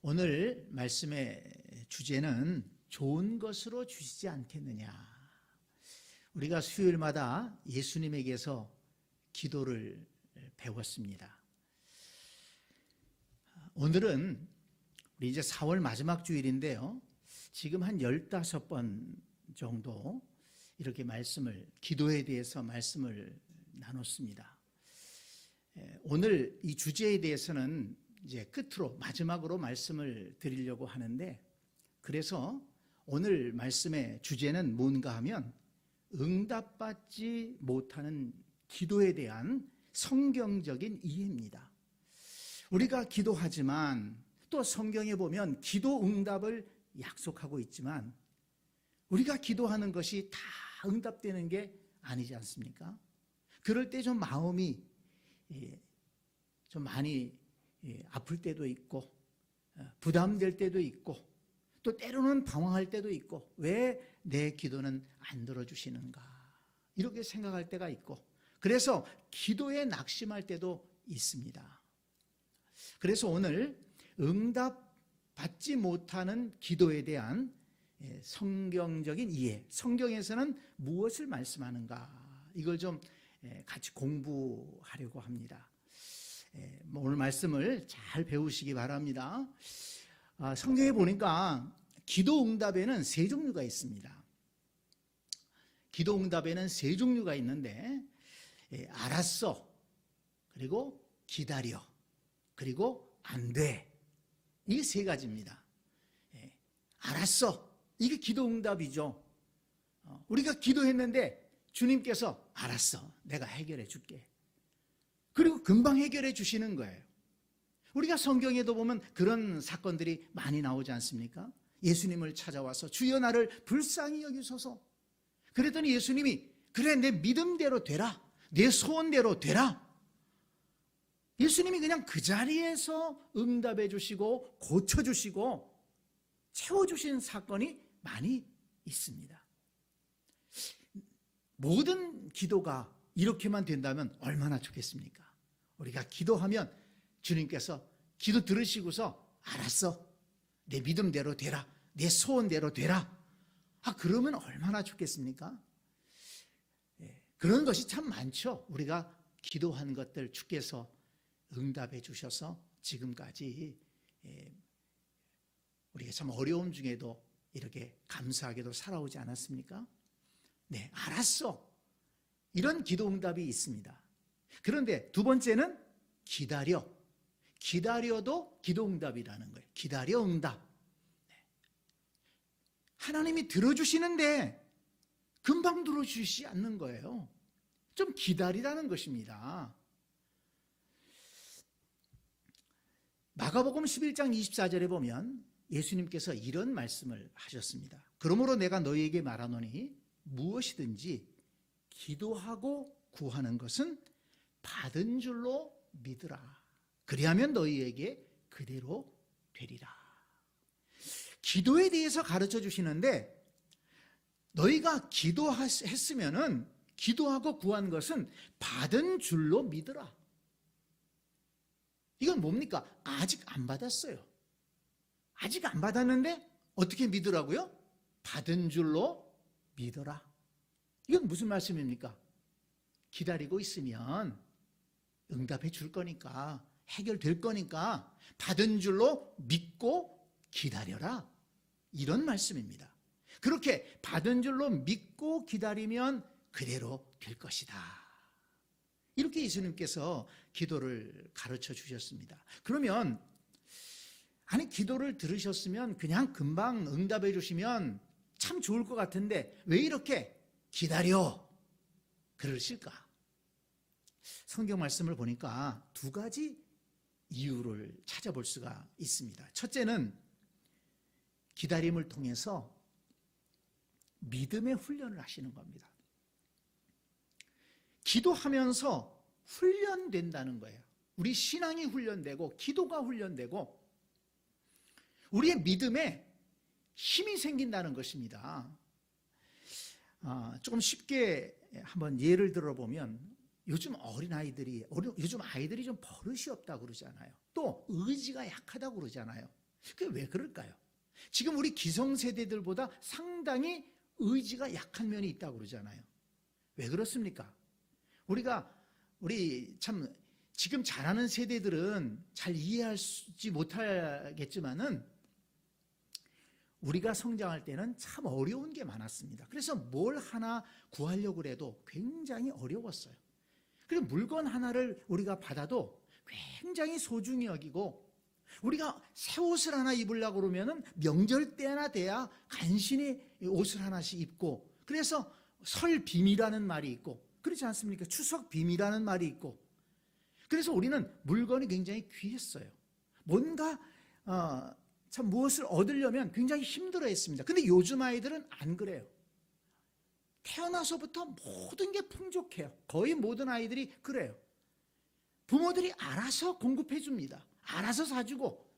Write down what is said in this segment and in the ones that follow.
오늘 말씀의 주제는 좋은 것으로 주시지 않겠느냐. 우리가 수요일마다 예수님에게서 기도를 배웠습니다. 오늘은 우리 이제 4월 마지막 주일인데요. 지금 한 15번 정도 이렇게 기도에 대해서 말씀을 나눴습니다. 오늘 이 주제에 대해서는 이제 끝으로 마지막으로 말씀을 드리려고 하는데, 그래서 오늘 말씀의 주제는 뭔가 하면 응답받지 못하는 기도에 대한 성경적인 이해입니다. 우리가 기도하지만 또 성경에 보면 기도 응답을 약속하고 있지만 우리가 기도하는 것이 다 응답되는 게 아니지 않습니까? 그럴 때 좀 마음이 좀 많이 아플 때도 있고 부담될 때도 있고 또 때로는 방황할 때도 있고, 왜 내 기도는 안 들어주시는가 이렇게 생각할 때가 있고, 그래서 기도에 낙심할 때도 있습니다. 그래서 오늘 응답받지 못하는 기도에 대한 성경적인 이해, 성경에서는 무엇을 말씀하는가, 이걸 좀 같이 공부하려고 합니다. 오늘 말씀을 잘 배우시기 바랍니다. 성경에 보니까 기도 응답에는 세 종류가 있습니다. 기도 응답에는 세 종류가 있는데, 알았어, 그리고 기다려, 그리고 안 돼, 이 세 가지입니다. 알았어, 이게 기도 응답이죠. 우리가 기도했는데 주님께서 알았어, 내가 해결해 줄게, 그리고 금방 해결해 주시는 거예요. 우리가 성경에도 보면 그런 사건들이 많이 나오지 않습니까? 예수님을 찾아와서 주여 나를 불쌍히 여기소서, 그랬더니 예수님이 그래, 내 믿음대로 되라, 내 소원대로 되라. 예수님이 그냥 그 자리에서 응답해 주시고 고쳐주시고 채워주신 사건이 많이 있습니다. 모든 기도가 이렇게만 된다면 얼마나 좋겠습니까? 우리가 기도하면 주님께서 기도 들으시고서 알았어, 내 믿음대로 되라, 내 소원대로 되라. 그러면 얼마나 좋겠습니까? 그런 것이 참 많죠. 우리가 기도한 것들 주께서 응답해 주셔서 지금까지 우리가 참 어려움 중에도 이렇게 감사하게도 살아오지 않았습니까? 네, 알았어, 이런 기도 응답이 있습니다. 그런데 두 번째는 기다려도 기도 응답이라는 거예요. 기다려 응답. 하나님이 들어주시는데 금방 들어주시지 않는 거예요. 좀 기다리라는 것입니다. 마가복음 11장 24절에 보면 예수님께서 이런 말씀을 하셨습니다. 그러므로 내가 너희에게 말하노니 무엇이든지 기도하고 구하는 것은 받은 줄로 믿으라. 그리하면 너희에게 그대로 되리라. 기도에 대해서 가르쳐 주시는데, 너희가 기도했으면은 기도하고 구한 것은 받은 줄로 믿으라. 이건 뭡니까? 아직 안 받았어요. 아직 안 받았는데 어떻게 믿으라고요? 받은 줄로 믿어라. 이건 무슨 말씀입니까? 기다리고 있으면 응답해 줄 거니까, 해결될 거니까 받은 줄로 믿고 기다려라, 이런 말씀입니다. 그렇게 받은 줄로 믿고 기다리면 그대로 될 것이다, 이렇게 예수님께서 기도를 가르쳐 주셨습니다. 그러면 기도를 들으셨으면 그냥 금방 응답해 주시면 참 좋을 것 같은데 왜 이렇게 기다려 그러실까? 성경 말씀을 보니까 두 가지 이유를 찾아볼 수가 있습니다. 첫째는 기다림을 통해서 믿음의 훈련을 하시는 겁니다. 기도하면서 훈련된다는 거예요. 우리 신앙이 훈련되고 기도가 훈련되고 우리의 믿음에 힘이 생긴다는 것입니다. 조금 쉽게 한번 예를 들어보면, 요즘 아이들이 좀 버릇이 없다고 그러잖아요. 또 의지가 약하다고 그러잖아요. 그게 왜 그럴까요? 지금 우리 기성세대들보다 상당히 의지가 약한 면이 있다고 그러잖아요. 왜 그렇습니까? 우리 참 지금 자라는 세대들은 잘 이해하지 못하겠지만은 우리가 성장할 때는 참 어려운 게 많았습니다. 그래서 뭘 하나 구하려고 해도 굉장히 어려웠어요. 그리고 물건 하나를 우리가 받아도 굉장히 소중히 여기고, 우리가 새 옷을 하나 입으려고 그러면은 명절 때나 돼야 간신히 옷을 하나씩 입고, 그래서 설 빔이라는 말이 있고, 그렇지 않습니까? 추석 빔이라는 말이 있고, 그래서 우리는 물건이 굉장히 귀했어요. 뭔가 참 무엇을 얻으려면 굉장히 힘들어했습니다. 근데 요즘 아이들은 안 그래요. 태어나서부터 모든 게 풍족해요. 거의 모든 아이들이 그래요. 부모들이 알아서 공급해 줍니다. 알아서 사주고,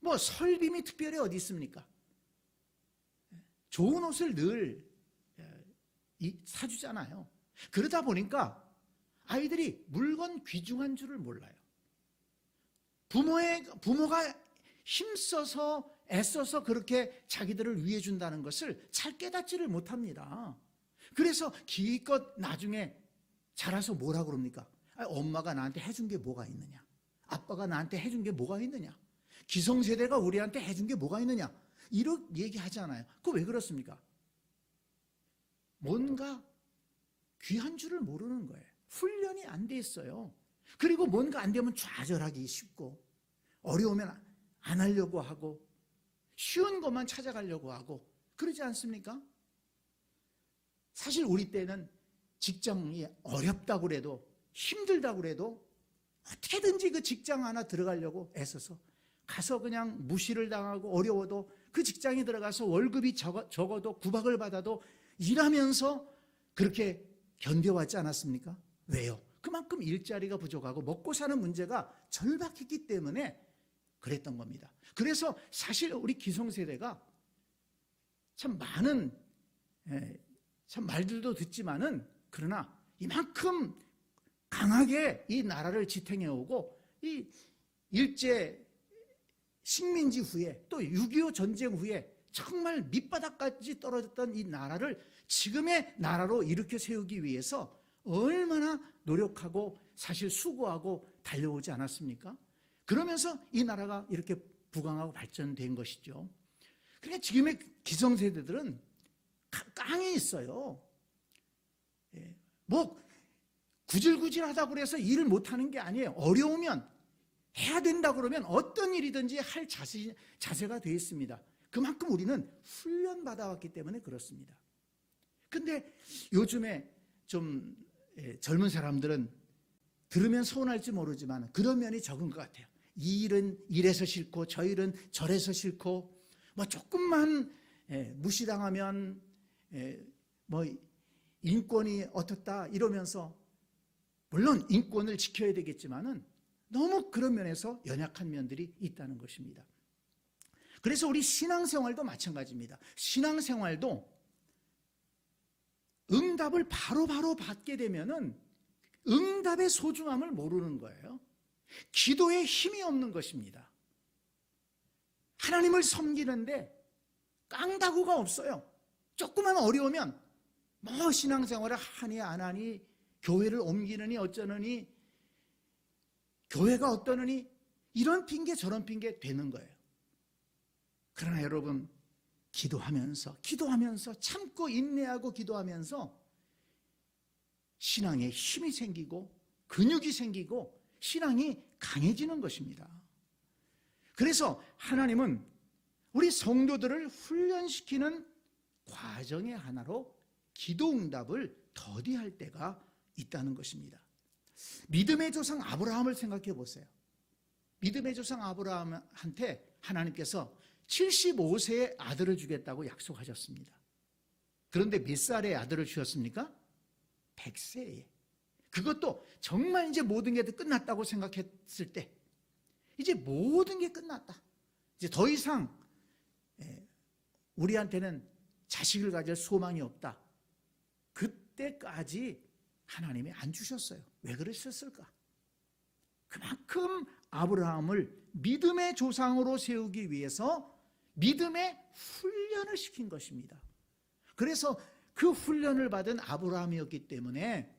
뭐 설빔이 특별히 어디 있습니까? 좋은 옷을 늘 사주잖아요. 그러다 보니까 아이들이 물건 귀중한 줄을 몰라요. 부모가 힘써서 애써서 그렇게 자기들을 위해 준다는 것을 잘 깨닫지를 못합니다. 그래서 기껏 나중에 자라서 뭐라 그럽니까? 엄마가 나한테 해준 게 뭐가 있느냐? 아빠가 나한테 해준 게 뭐가 있느냐? 기성세대가 우리한테 해준 게 뭐가 있느냐? 이렇게 얘기하잖아요. 그거 왜 그렇습니까? 뭔가 귀한 줄을 모르는 거예요. 훈련이 안 돼 있어요. 그리고 뭔가 안 되면 좌절하기 쉽고, 어려우면 안 하려고 하고, 쉬운 것만 찾아가려고 하고, 그러지 않습니까? 사실 우리 때는 직장이 어렵다고 그래도, 힘들다고 그래도 어떻게든지 그 직장 하나 들어가려고 애써서 가서 그냥 무시를 당하고 어려워도 그 직장에 들어가서 월급이 적어도 구박을 받아도 일하면서 그렇게 견뎌왔지 않았습니까? 왜요? 그만큼 일자리가 부족하고 먹고 사는 문제가 절박했기 때문에 그랬던 겁니다. 그래서 사실 우리 기성세대가 참 많은 참 말들도 듣지만은, 그러나 이만큼 강하게 이 나라를 지탱해오고, 이 일제 식민지 후에 또 6.25 전쟁 후에 정말 밑바닥까지 떨어졌던 이 나라를 지금의 나라로 일으켜 세우기 위해서 얼마나 노력하고 사실 수고하고 달려오지 않았습니까? 그러면서 이 나라가 이렇게 부강하고 발전된 것이죠. 그러니까 지금의 기성세대들은 깡에 있어요. 뭐 구질구질하다고 그래서 일을 못하는 게 아니에요. 어려우면 해야 된다 그러면 어떤 일이든지 할 자세가 되어 있습니다. 그만큼 우리는 훈련받아왔기 때문에 그렇습니다. 근데 요즘에 좀 젊은 사람들은 들으면 서운할지 모르지만 그런 면이 적은 것 같아요. 이 일은 이래서 싫고 저 일은 저래서 싫고, 뭐 조금만 무시당하면 뭐 인권이 어떻다 이러면서, 물론 인권을 지켜야 되겠지만은 너무 그런 면에서 연약한 면들이 있다는 것입니다. 그래서 우리 신앙생활도 마찬가지입니다. 신앙생활도 응답을 바로바로 받게 되면은 응답의 소중함을 모르는 거예요. 기도에 힘이 없는 것입니다. 하나님을 섬기는데 깡다구가 없어요. 조금만 어려우면 뭐 신앙생활을 하니 안 하니, 교회를 옮기느니 어쩌느니, 교회가 어떠느니, 이런 핑계 저런 핑계 되는 거예요. 그러나 여러분, 기도하면서 참고 인내하고 기도하면서 신앙에 힘이 생기고 근육이 생기고 신앙이 강해지는 것입니다. 그래서 하나님은 우리 성도들을 훈련시키는 과정의 하나로 기도응답을 더디할 때가 있다는 것입니다. 믿음의 조상 아브라함을 생각해 보세요. 믿음의 조상 아브라함한테 하나님께서 75세의 아들을 주겠다고 약속하셨습니다. 그런데 몇 살의 아들을 주셨습니까? 100세에. 그것도 정말 이제 모든 게 끝났다고 생각했을 때, 이제 모든 게 끝났다, 이제 더 이상 우리한테는 자식을 가질 소망이 없다, 그때까지 하나님이 안 주셨어요. 왜 그러셨을까? 그만큼 아브라함을 믿음의 조상으로 세우기 위해서 믿음의 훈련을 시킨 것입니다. 그래서 그 훈련을 받은 아브라함이었기 때문에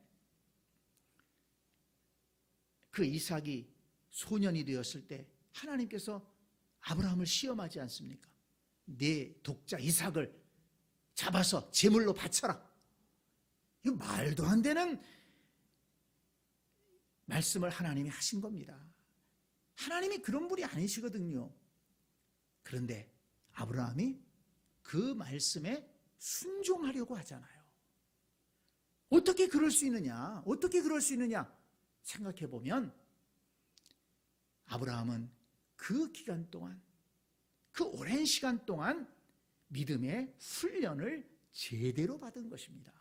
그 이삭이 소년이 되었을 때 하나님께서 아브라함을 시험하지 않습니까? 내 독자 이삭을 잡아서 제물로 바쳐라. 이 말도 안 되는 말씀을 하나님이 하신 겁니다. 하나님이 그런 분이 아니시거든요. 그런데 아브라함이 그 말씀에 순종하려고 하잖아요. 어떻게 그럴 수 있느냐? 어떻게 그럴 수 있느냐? 생각해 보면 아브라함은 그 기간 동안, 그 오랜 시간 동안 믿음의 훈련을 제대로 받은 것입니다.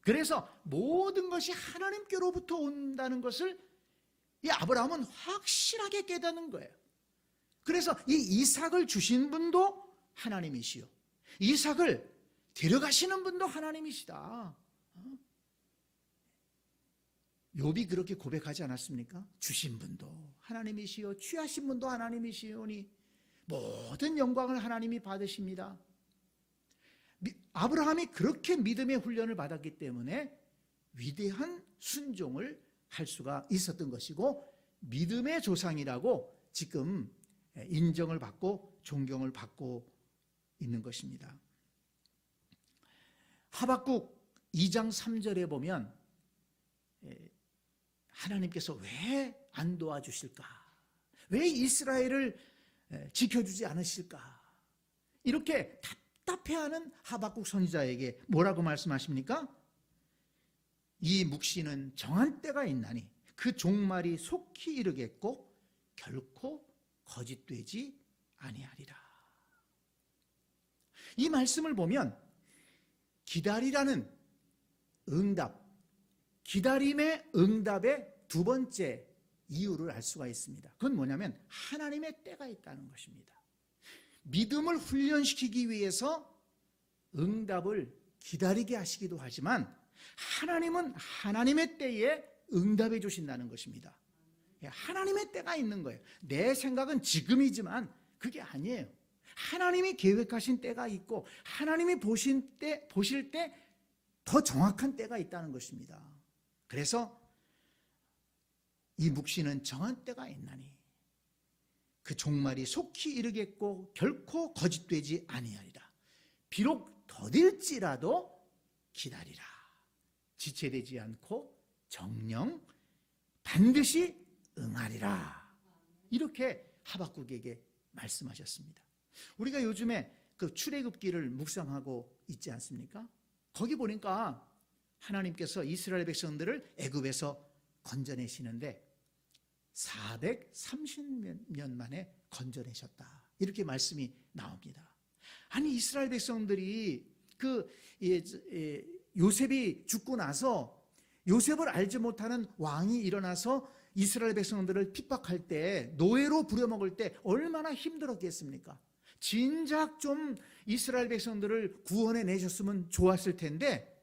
그래서 모든 것이 하나님께로부터 온다는 것을 이 아브라함은 확실하게 깨닫는 거예요. 그래서 이 이삭을 주신 분도 하나님이시요, 이삭을 데려가시는 분도 하나님이시다. 욥이 그렇게 고백하지 않았습니까? 주신 분도 하나님이시요, 취하신 분도 하나님이시오니 모든 영광을 하나님이 받으십니다. 아브라함이 그렇게 믿음의 훈련을 받았기 때문에 위대한 순종을 할 수가 있었던 것이고, 믿음의 조상이라고 지금 인정을 받고 존경을 받고 있는 것입니다. 하박국 2장 3절에 보면 하나님께서 왜 안 도와주실까? 왜 이스라엘을 지켜주지 않으실까? 이렇게 답답해하는 하박국 선지자에게 뭐라고 말씀하십니까? 이 묵시는 정한 때가 있나니 그 종말이 속히 이르겠고 결코 거짓되지 아니하리라. 이 말씀을 보면 기다리라는 응답, 기다림의 응답의 두 번째 이유를 알 수가 있습니다. 그건 뭐냐면 하나님의 때가 있다는 것입니다. 믿음을 훈련시키기 위해서 응답을 기다리게 하시기도 하지만 하나님은 하나님의 때에 응답해 주신다는 것입니다. 하나님의 때가 있는 거예요. 내 생각은 지금이지만 그게 아니에요. 하나님이 계획하신 때가 있고 하나님이 보실 때 더 정확한 때가 있다는 것입니다. 그래서 이 묵시는 정한 때가 있나니 그 종말이 속히 이르겠고 결코 거짓되지 아니하리라. 비록 더딜지라도 기다리라. 지체되지 않고 정령 반드시 응하리라. 이렇게 하박국에게 말씀하셨습니다. 우리가 요즘에 그 출애굽기를 묵상하고 있지 않습니까? 거기 보니까 하나님께서 이스라엘 백성들을 애굽에서 건져내시는데 430년 만에 건져내셨다. 이렇게 말씀이 나옵니다. 아니 이스라엘 백성들이 요셉이 죽고 나서 요셉을 알지 못하는 왕이 일어나서 이스라엘 백성들을 핍박할 때, 노예로 부려먹을 때 얼마나 힘들었겠습니까? 진작 좀 이스라엘 백성들을 구원해 내셨으면 좋았을 텐데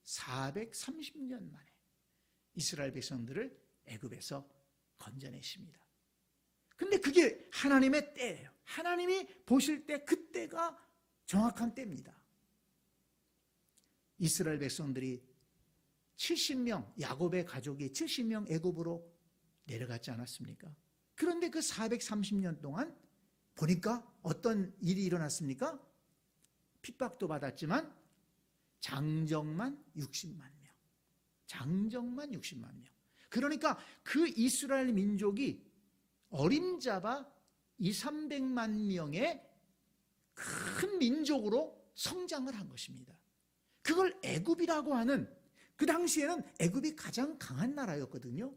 430년 만에 이스라엘 백성들을 애굽에서 건져내십니다. 근데 그게 하나님의 때예요. 하나님이 보실 때 그때가 정확한 때입니다. 이스라엘 백성들이 70명, 야곱의 가족이 70명 애굽으로 내려갔지 않았습니까? 그런데 그 430년 동안 보니까 어떤 일이 일어났습니까? 핍박도 받았지만 장정만 60만 명. 장정만 60만 명. 그러니까 그 이스라엘 민족이 어림잡아 200~300만 명의 큰 민족으로 성장을 한 것입니다. 그걸 애굽이라고 하는, 그 당시에는 애굽이 가장 강한 나라였거든요.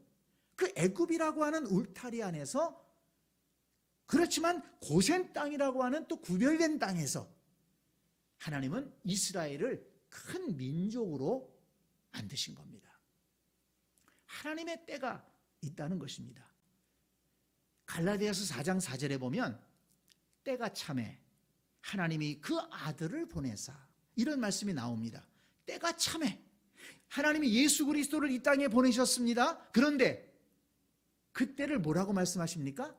그 애굽이라고 하는 울타리 안에서, 그렇지만 고센 땅이라고 하는 또 구별된 땅에서 하나님은 이스라엘을 큰 민족으로 만드신 겁니다. 하나님의 때가 있다는 것입니다. 갈라디아서 4장 4절에 보면 때가 참에 하나님이 그 아들을 보내사, 이런 말씀이 나옵니다. 때가 참에 하나님이 예수 그리스도를 이 땅에 보내셨습니다. 그런데 그 때를 뭐라고 말씀하십니까?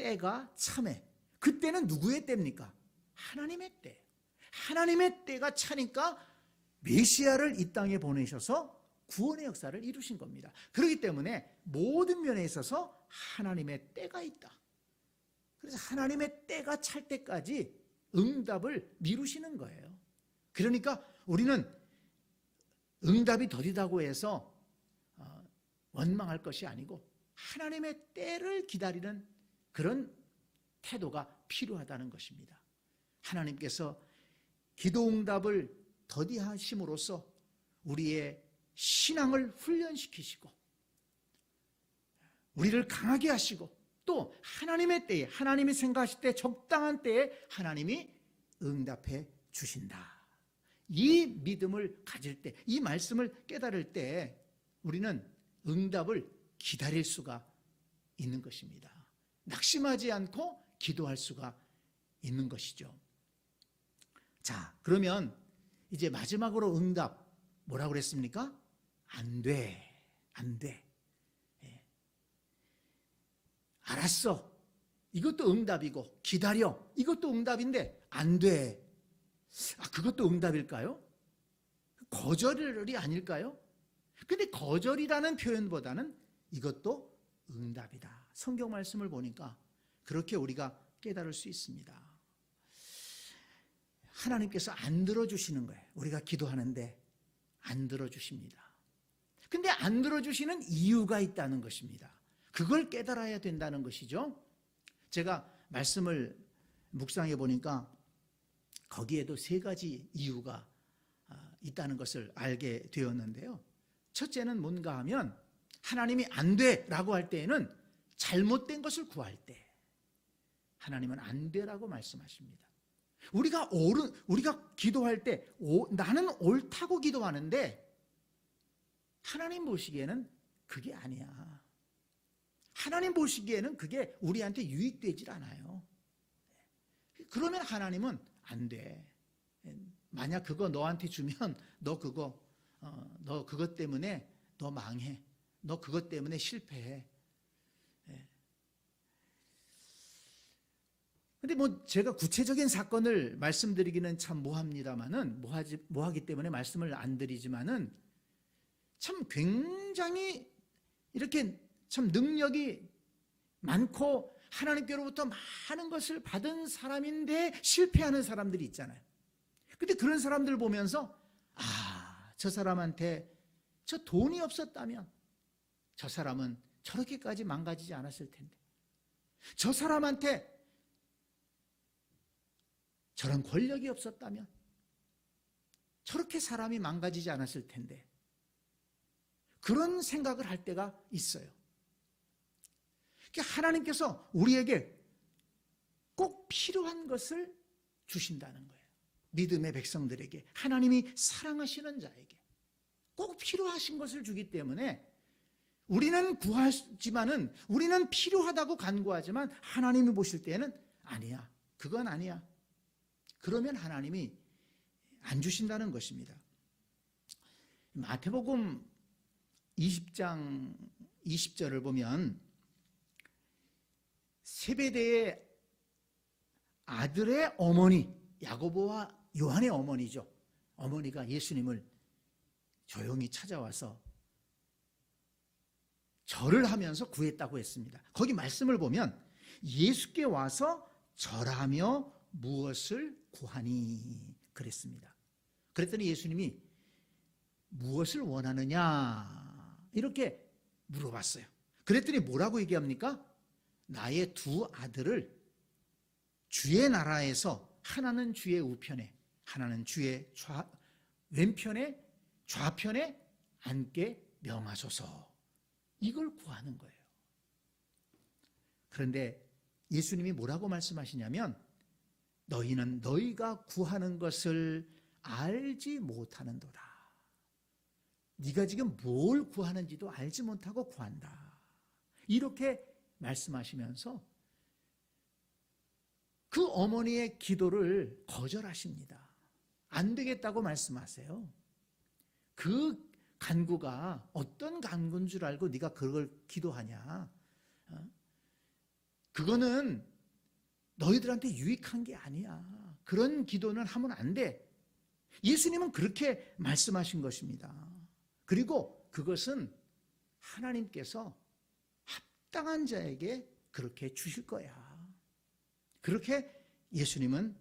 때가 참해. 그때는 누구의 때입니까? 하나님의 때. 하나님의 때가 차니까 메시아를 이 땅에 보내셔서 구원의 역사를 이루신 겁니다. 그렇기 때문에 모든 면에 있어서 하나님의 때가 있다. 그래서 하나님의 때가 찰 때까지 응답을 미루시는 거예요. 그러니까 우리는 응답이 더디다고 해서 원망할 것이 아니고 하나님의 때를 기다리는 그런 태도가 필요하다는 것입니다. 하나님께서 기도 응답을 더디하심으로써 우리의 신앙을 훈련시키시고 우리를 강하게 하시고 또 하나님의 때에, 하나님이 생각하실 때 적당한 때에 하나님이 응답해 주신다. 이 믿음을 가질 때, 이 말씀을 깨달을 때 우리는 응답을 기다릴 수가 있는 것입니다. 낙심하지 않고 기도할 수가 있는 것이죠. 자, 그러면 이제 마지막으로 응답 뭐라고 그랬습니까? 안 돼, 안 돼. 알았어. 이것도 응답이고, 기다려. 이것도 응답인데 안 돼. 그것도 응답일까요? 거절이 아닐까요? 근데 거절이라는 표현보다는 이것도 응답이다. 성경 말씀을 보니까 그렇게 우리가 깨달을 수 있습니다. 하나님께서 안 들어주시는 거예요. 우리가 기도하는데 안 들어주십니다. 근데 안 들어주시는 이유가 있다는 것입니다. 그걸 깨달아야 된다는 것이죠. 제가 말씀을 묵상해 보니까 거기에도 세 가지 이유가 있다는 것을 알게 되었는데요. 첫째는 뭔가 하면 하나님이 안 돼라고 할 때에는 잘못된 것을 구할 때 하나님은 안 돼라고 말씀하십니다. 우리가 기도할 때 나는 옳다고 기도하는데 하나님 보시기에는 그게 아니야. 하나님 보시기에는 그게 우리한테 유익되질 않아요. 그러면 하나님은 안 돼. 만약 그거 너한테 주면 너 그것 때문에 너 망해. 너 그것 때문에 실패해. 근데 제가 구체적인 사건을 말씀드리기는 참 뭐합니다만은 뭐하기 때문에 말씀을 안 드리지만은 참 굉장히 이렇게 참 능력이 많고 하나님께로부터 많은 것을 받은 사람인데 실패하는 사람들이 있잖아요. 근데 그런 사람들 보면서 저 사람한테 저 돈이 없었다면 저 사람은 저렇게까지 망가지지 않았을 텐데, 저 사람한테 저런 권력이 없었다면 저렇게 사람이 망가지지 않았을 텐데, 그런 생각을 할 때가 있어요. 하나님께서 우리에게 꼭 필요한 것을 주신다는 거예요. 믿음의 백성들에게, 하나님이 사랑하시는 자에게 꼭 필요하신 것을 주기 때문에 우리는 구하지만은, 우리는 필요하다고 간구하지만 하나님이 보실 때는 아니야, 그건 아니야. 그러면 하나님이 안 주신다는 것입니다. 마태복음 20장 20절을 보면 세베대의 아들의 어머니, 야고보와 요한의 어머니죠. 어머니가 예수님을 조용히 찾아와서 절을 하면서 구했다고 했습니다. 거기 말씀을 보면 예수께 와서 절하며 무엇을 구하니 그랬습니다. 그랬더니 예수님이 무엇을 원하느냐 이렇게 물어봤어요. 그랬더니 뭐라고 얘기합니까? 나의 두 아들을 주의 나라에서 하나는 주의 우편에, 하나는 주의 왼편에, 좌편에 앉게 명하소서. 이걸 구하는 거예요. 그런데 예수님이 뭐라고 말씀하시냐면 너희는 너희가 구하는 것을 알지 못하는도다. 네가 지금 뭘 구하는지도 알지 못하고 구한다. 이렇게 말씀하시면서 그 어머니의 기도를 거절하십니다. 안 되겠다고 말씀하세요. 그 간구가 어떤 간구인 줄 알고 네가 그걸 기도하냐. 그거는 너희들한테 유익한 게 아니야. 그런 기도는 하면 안 돼. 예수님은 그렇게 말씀하신 것입니다. 그리고 그것은 하나님께서 합당한 자에게 그렇게 주실 거야. 그렇게 예수님은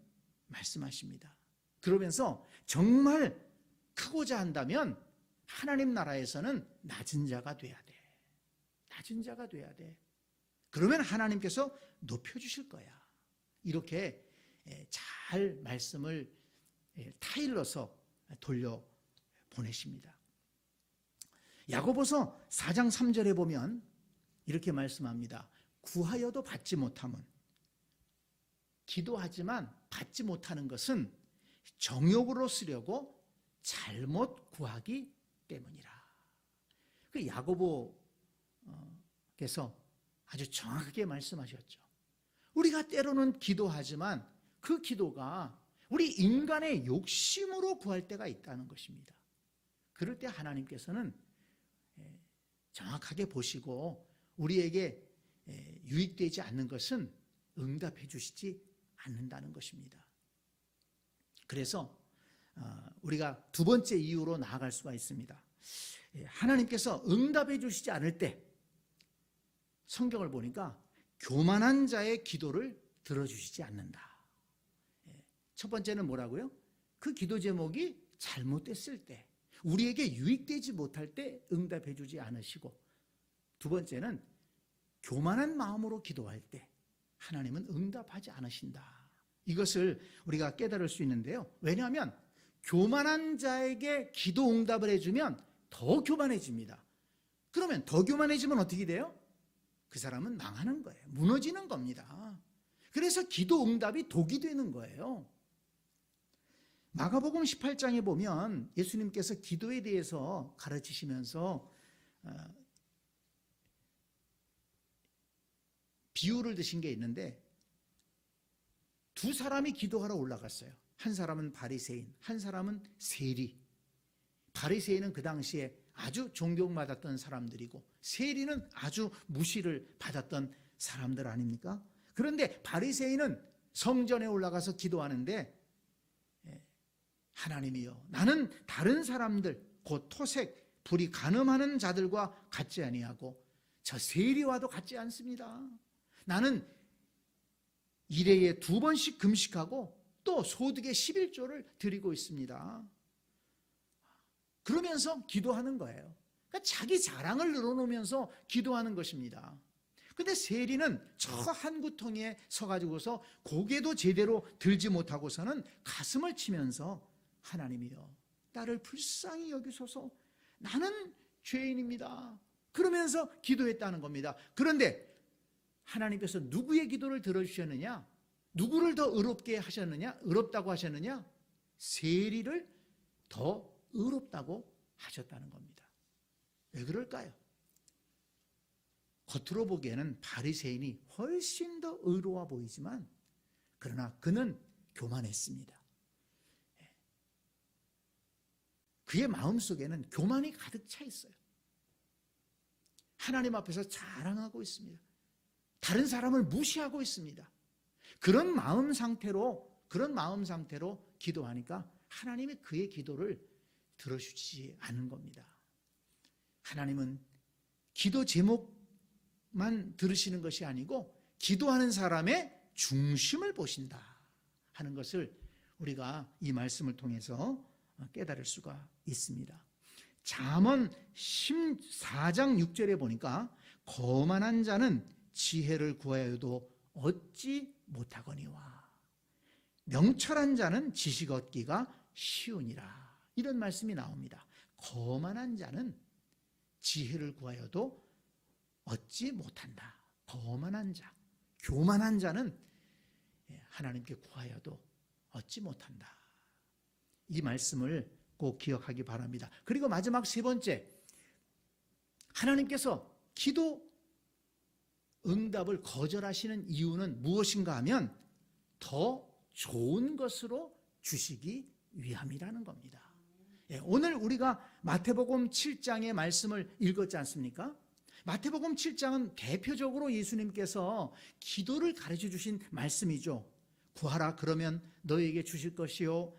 말씀하십니다. 그러면서 정말 크고자 한다면 하나님 나라에서는 낮은 자가 돼야 돼. 낮은 자가 돼야 돼. 그러면 하나님께서 높여주실 거야. 이렇게 잘 말씀을 타일러서 돌려보내십니다. 야고보서 4장 3절에 보면 이렇게 말씀합니다. 구하여도 받지 못함은, 기도하지만 받지 못하는 것은 정욕으로 쓰려고 잘못 구하기 때문이라. 그 야고보께서 아주 정확하게 말씀하셨죠. 우리가 때로는 기도하지만 그 기도가 우리 인간의 욕심으로 구할 때가 있다는 것입니다. 그럴 때 하나님께서는 정확하게 보시고 우리에게 유익되지 않는 것은 응답해 주시지 않는다는 것입니다. 그래서 우리가 두 번째 이유로 나아갈 수가 있습니다. 하나님께서 응답해 주시지 않을 때 성경을 보니까 교만한 자의 기도를 들어주시지 않는다. 첫 번째는 뭐라고요? 그 기도 제목이 잘못됐을 때, 우리에게 유익되지 못할 때 응답해 주지 않으시고, 두 번째는 교만한 마음으로 기도할 때 하나님은 응답하지 않으신다. 이것을 우리가 깨달을 수 있는데요. 왜냐하면 교만한 자에게 기도 응답을 해주면 더 교만해집니다. 그러면 더 교만해지면 어떻게 돼요? 그 사람은 망하는 거예요. 무너지는 겁니다. 그래서 기도 응답이 독이 되는 거예요. 마가복음 18장에 보면 예수님께서 기도에 대해서 가르치시면서 비유를 드신 게 있는데, 두 사람이 기도하러 올라갔어요. 한 사람은 바리새인, 한 사람은 세리. 바리새인은 그 당시에 아주 존경받았던 사람들이고, 세리는 아주 무시를 받았던 사람들 아닙니까? 그런데 바리새인은 성전에 올라가서 기도하는데, 하나님이여, 나는 다른 사람들 곧 토색, 불이 간음하는 자들과 같지 아니하고 저 세리와도 같지 않습니다. 나는 일회에 2번씩 금식하고 또 소득의 11조를 드리고 있습니다. 그러면서 기도하는 거예요. 그러니까 자기 자랑을 늘어놓으면서 기도하는 것입니다. 근데 세리는 저 한 구덩이에 서가지고서 고개도 제대로 들지 못하고서는 가슴을 치면서 하나님이여, 나를 불쌍히 여기소서, 나는 죄인입니다. 그러면서 기도했다는 겁니다. 그런데 하나님께서 누구의 기도를 들어주셨느냐? 누구를 더 의롭게 하셨느냐? 의롭다고 하셨느냐? 세리를 더 의롭다고 하셨다는 겁니다. 왜 그럴까요? 겉으로 보기에는 바리새인이 훨씬 더 의로워 보이지만, 그러나 그는 교만했습니다. 그의 마음속에는 교만이 가득 차 있어요. 하나님 앞에서 자랑하고 있습니다. 다른 사람을 무시하고 있습니다. 그런 마음 상태로 기도하니까 하나님이 그의 기도를 들어주지 않는 겁니다. 하나님은 기도 제목만 들으시는 것이 아니고 기도하는 사람의 중심을 보신다 하는 것을 우리가 이 말씀을 통해서 깨달을 수가 있습니다. 잠언 14장 6절에 보니까 거만한 자는 지혜를 구하여도 얻지 못하거니와 명철한 자는 지식 얻기가 쉬우니라. 이런 말씀이 나옵니다. 거만한 자는 지혜를 구하여도 얻지 못한다. 거만한 자, 교만한 자는 하나님께 구하여도 얻지 못한다. 이 말씀을 꼭 기억하기 바랍니다. 그리고 마지막 세 번째, 하나님께서 기도 응답을 거절하시는 이유는 무엇인가 하면 더 좋은 것으로 주시기 위함이라는 겁니다. 오늘 우리가 마태복음 7장의 말씀을 읽었지 않습니까? 마태복음 7장은 대표적으로 예수님께서 기도를 가르쳐 주신 말씀이죠. 구하라 그러면 너희에게 주실 것이요,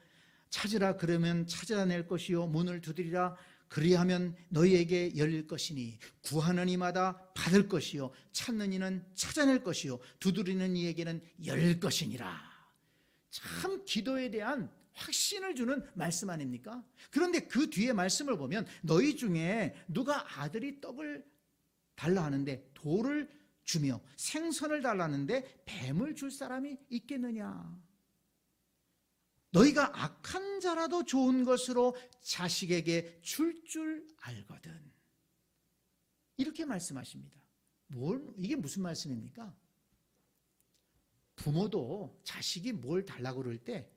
찾으라 그러면 찾아낼 것이요, 문을 두드리라 그리하면 너희에게 열릴 것이니 구하는 이마다 받을 것이요 찾는 이는 찾아낼 것이요 두드리는 이에게는 열릴 것이니라. 참 기도에 대한 확신을 주는 말씀 아닙니까? 그런데 그 뒤에 말씀을 보면 너희 중에 누가 아들이 떡을 달라 하는데 돌을 주며 생선을 달라 하는데 뱀을 줄 사람이 있겠느냐? 너희가 악한 자라도 좋은 것으로 자식에게 줄 알거든. 이렇게 말씀하십니다. 이게 무슨 말씀입니까? 부모도 자식이 뭘 달라고 그럴 때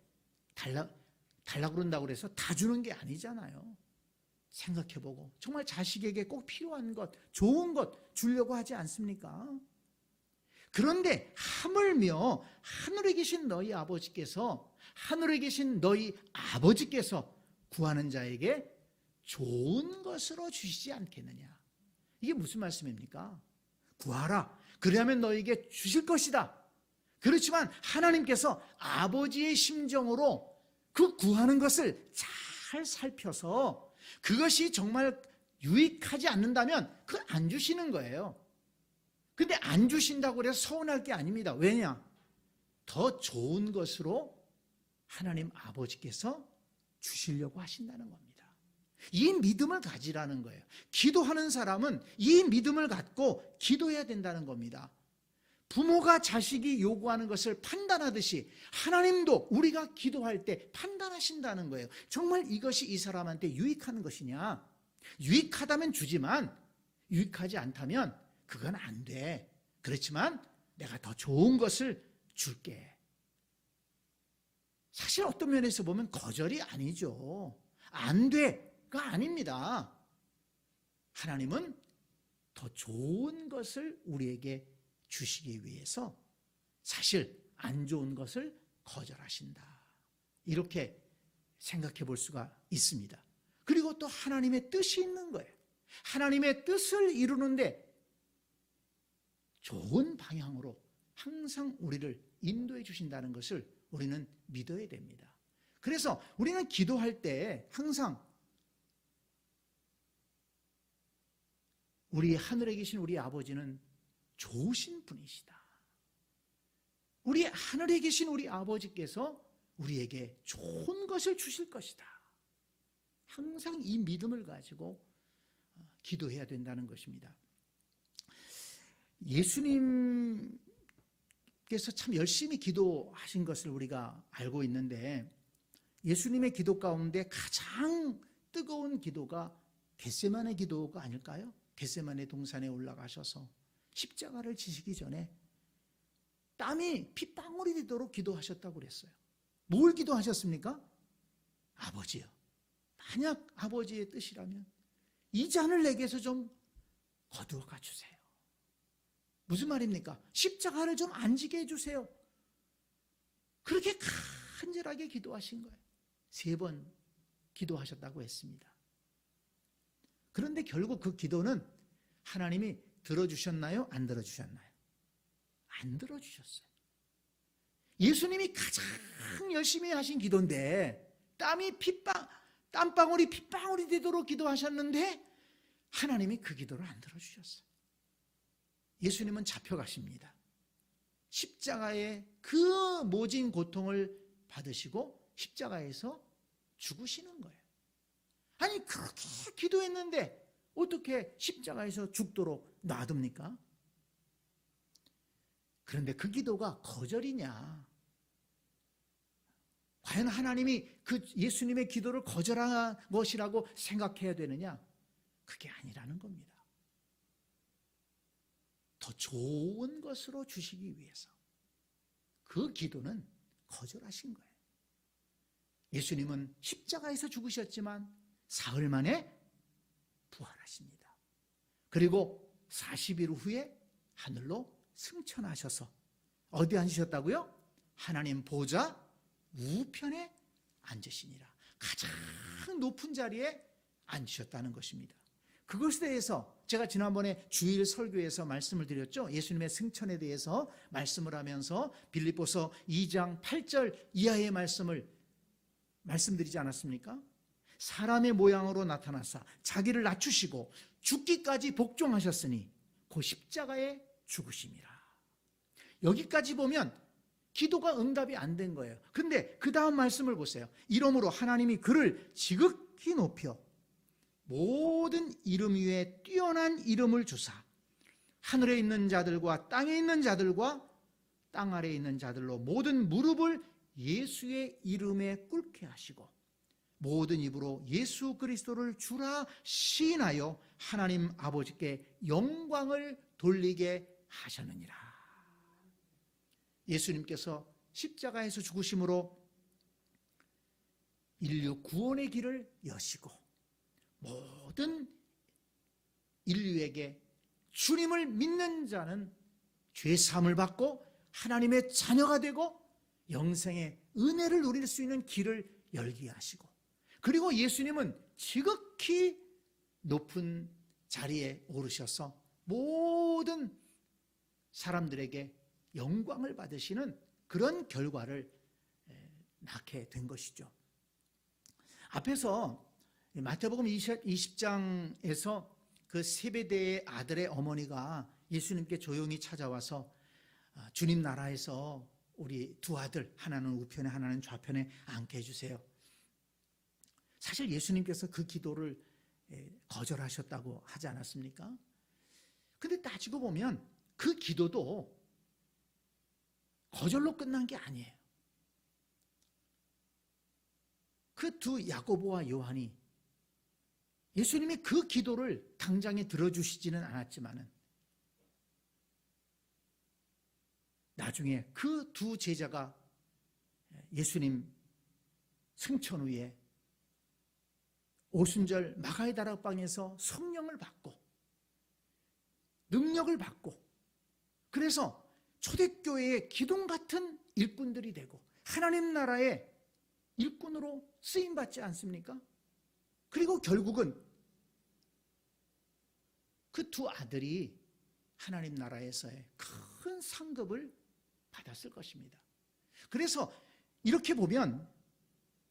달라고 그런다고 해서 다 주는 게 아니잖아요. 생각해보고 정말 자식에게 꼭 필요한 것, 좋은 것 주려고 하지 않습니까? 그런데 하물며 하늘에 계신 너희 아버지께서 구하는 자에게 좋은 것으로 주시지 않겠느냐? 이게 무슨 말씀입니까? 구하라 그리하면 너희에게 주실 것이다. 그렇지만 하나님께서 아버지의 심정으로 그 구하는 것을 잘 살펴서 그것이 정말 유익하지 않는다면 그걸 안 주시는 거예요. 근데 안 주신다고 해서 서운할 게 아닙니다. 왜냐? 더 좋은 것으로 하나님 아버지께서 주시려고 하신다는 겁니다. 이 믿음을 가지라는 거예요. 기도하는 사람은 이 믿음을 갖고 기도해야 된다는 겁니다. 부모가 자식이 요구하는 것을 판단하듯이 하나님도 우리가 기도할 때 판단하신다는 거예요. 정말 이것이 이 사람한테 유익한 것이냐? 유익하다면 주지만 유익하지 않다면 그건 안 돼. 그렇지만 내가 더 좋은 것을 줄게. 사실 어떤 면에서 보면 거절이 아니죠. 안 돼가 아닙니다. 하나님은 더 좋은 것을 우리에게 주시기 위해서 사실 안 좋은 것을 거절하신다. 이렇게 생각해 볼 수가 있습니다. 그리고 또 하나님의 뜻이 있는 거예요. 하나님의 뜻을 이루는데 좋은 방향으로 항상 우리를 인도해 주신다는 것을 우리는 믿어야 됩니다. 그래서 우리는 기도할 때 항상 우리 하늘에 계신 우리 아버지는 좋으신 분이시다. 우리 하늘에 계신 우리 아버지께서 우리에게 좋은 것을 주실 것이다. 항상 이 믿음을 가지고 기도해야 된다는 것입니다. 예수님께서 참 열심히 기도하신 것을 우리가 알고 있는데 예수님의 기도 가운데 가장 뜨거운 기도가 겟세마네 기도가 아닐까요? 겟세마네 동산에 올라가셔서 십자가를 지시기 전에 땀이 핏방울이 되도록 기도하셨다고 그랬어요. 뭘 기도하셨습니까? 아버지요, 만약 아버지의 뜻이라면 이 잔을 내게서 좀 거두어 가주세요. 무슨 말입니까? 십자가를 좀 안 지게 해주세요. 그렇게 간절하게 기도하신 거예요. 3번 기도하셨다고 했습니다. 그런데 결국 그 기도는 하나님이 들어주셨나요? 안 들어주셨나요? 안 들어주셨어요. 예수님이 가장 열심히 하신 기도인데 땀방울이 핏방울이 되도록 기도하셨는데 하나님이 그 기도를 안 들어주셨어요. 예수님은 잡혀가십니다. 십자가의 그 모진 고통을 받으시고 십자가에서 죽으시는 거예요. 아니 그렇게 기도했는데 어떻게 십자가에서 죽도록 놔둡니까? 그런데 그 기도가 거절이냐? 과연 하나님이 그 예수님의 기도를 거절한 것이라고 생각해야 되느냐? 그게 아니라는 겁니다. 더 좋은 것으로 주시기 위해서 그 기도는 거절하신 거예요. 예수님은 십자가에서 죽으셨지만 사흘 만에 부활하십니다. 그리고 40일 후에 하늘로 승천하셔서 어디 앉으셨다고요? 하나님 보좌 우편에 앉으시니라. 가장 높은 자리에 앉으셨다는 것입니다. 그것에 대해서 제가 지난번에 주일 설교에서 말씀을 드렸죠. 예수님의 승천에 대해서 말씀을 하면서 빌립보서 2장 8절 이하의 말씀을 말씀드리지 않았습니까? 사람의 모양으로 나타나사 자기를 낮추시고 죽기까지 복종하셨으니 그 십자가에 죽으심이라. 여기까지 보면 기도가 응답이 안 된 거예요. 근데 그 다음 말씀을 보세요. 이러므로 하나님이 그를 지극히 높여 모든 이름 위에 뛰어난 이름을 주사 하늘에 있는 자들과 땅에 있는 자들과 땅 아래에 있는 자들로 모든 무릎을 예수의 이름에 꿇게 하시고 모든 입으로 예수 그리스도를 주라 시인하여 하나님 아버지께 영광을 돌리게 하셨느니라. 예수님께서 십자가에서 죽으심으로 인류 구원의 길을 여시고 모든 인류에게 주님을 믿는 자는 죄사함을 받고 하나님의 자녀가 되고 영생의 은혜를 누릴 수 있는 길을 열게 하시고, 그리고 예수님은 지극히 높은 자리에 오르셔서 모든 사람들에게 영광을 받으시는 그런 결과를 낳게 된 것이죠. 앞에서 마태복음 20장에서 그 세베대의 아들의 어머니가 예수님께 조용히 찾아와서 주님 나라에서 우리 두 아들, 하나는 우편에 하나는 좌편에 앉게 해주세요. 사실 예수님께서 그 기도를 거절하셨다고 하지 않았습니까? 근데 따지고 보면 그 기도도 거절로 끝난 게 아니에요. 그 두 야고보와 요한이 예수님이 그 기도를 당장에 들어주시지는 않았지만은 나중에 그 두 제자가 예수님 승천 후에 오순절 마가의 다락방에서 성령을 받고 능력을 받고, 그래서 초대교회의 기둥 같은 일꾼들이 되고 하나님 나라의 일꾼으로 쓰임받지 않습니까? 그리고 결국은 그 두 아들이 하나님 나라에서의 큰 상급을 받았을 것입니다. 그래서 이렇게 보면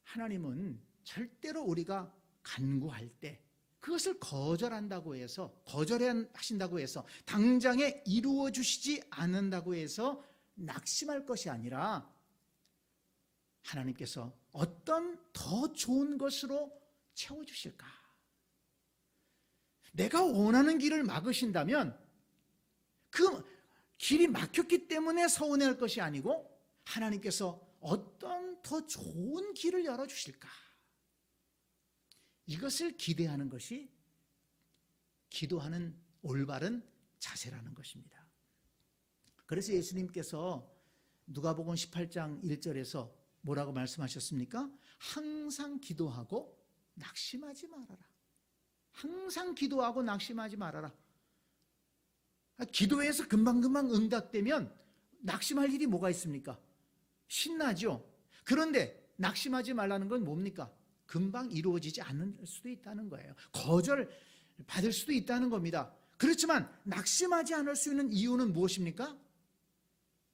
하나님은 절대로 우리가 간구할 때 그것을 거절한다고 해서, 거절하신다고 해서 당장에 이루어 주시지 않는다고 해서 낙심할 것이 아니라 하나님께서 어떤 더 좋은 것으로 채워주실까? 내가 원하는 길을 막으신다면 그 길이 막혔기 때문에 서운해할 것이 아니고 하나님께서 어떤 더 좋은 길을 열어주실까? 이것을 기대하는 것이 기도하는 올바른 자세라는 것입니다. 그래서 예수님께서 누가복음 18장 1절에서 뭐라고 말씀하셨습니까? 항상 기도하고 낙심하지 말아라. 항상 기도하고 낙심하지 말아라. 기도해서 금방금방 응답되면 낙심할 일이 뭐가 있습니까? 신나죠. 그런데 낙심하지 말라는 건 뭡니까? 금방 이루어지지 않을 수도 있다는 거예요. 거절 받을 수도 있다는 겁니다. 그렇지만 낙심하지 않을 수 있는 이유는 무엇입니까?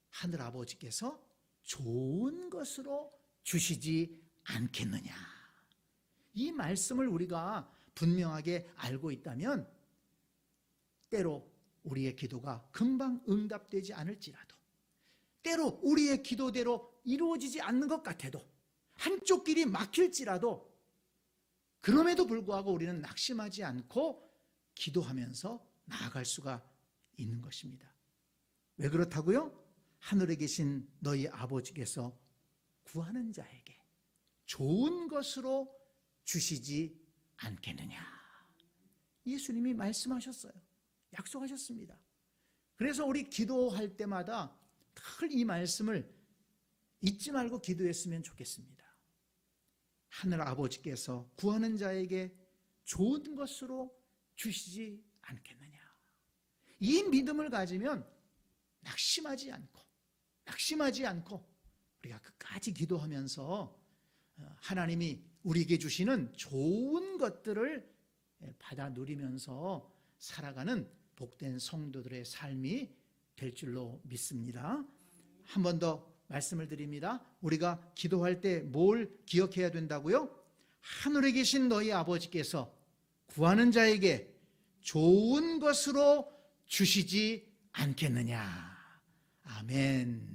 하늘 아버지께서 좋은 것으로 주시지 않겠느냐. 이 말씀을 우리가 분명하게 알고 있다면 때로 우리의 기도가 금방 응답되지 않을지라도, 때로 우리의 기도대로 이루어지지 않는 것 같아도, 한쪽 길이 막힐지라도 그럼에도 불구하고 우리는 낙심하지 않고 기도하면서 나아갈 수가 있는 것입니다. 왜 그렇다고요? 하늘에 계신 너희 아버지께서 구하는 자에게 좋은 것으로 주시지 않겠느냐. 예수님이 말씀하셨어요. 약속하셨습니다. 그래서 우리 기도할 때마다 늘 이 말씀을 잊지 말고 기도했으면 좋겠습니다. 하늘 아버지께서 구하는 자에게 좋은 것으로 주시지 않겠느냐. 이 믿음을 가지면 낙심하지 않고 우리가 끝까지 기도하면서 하나님이 우리에게 주시는 좋은 것들을 받아 누리면서 살아가는 복된 성도들의 삶이 될 줄로 믿습니다. 한 번 더 말씀을 드립니다. 우리가 기도할 때 뭘 기억해야 된다고요? 하늘에 계신 너희 아버지께서 구하는 자에게 좋은 것으로 주시지 않겠느냐. 아멘.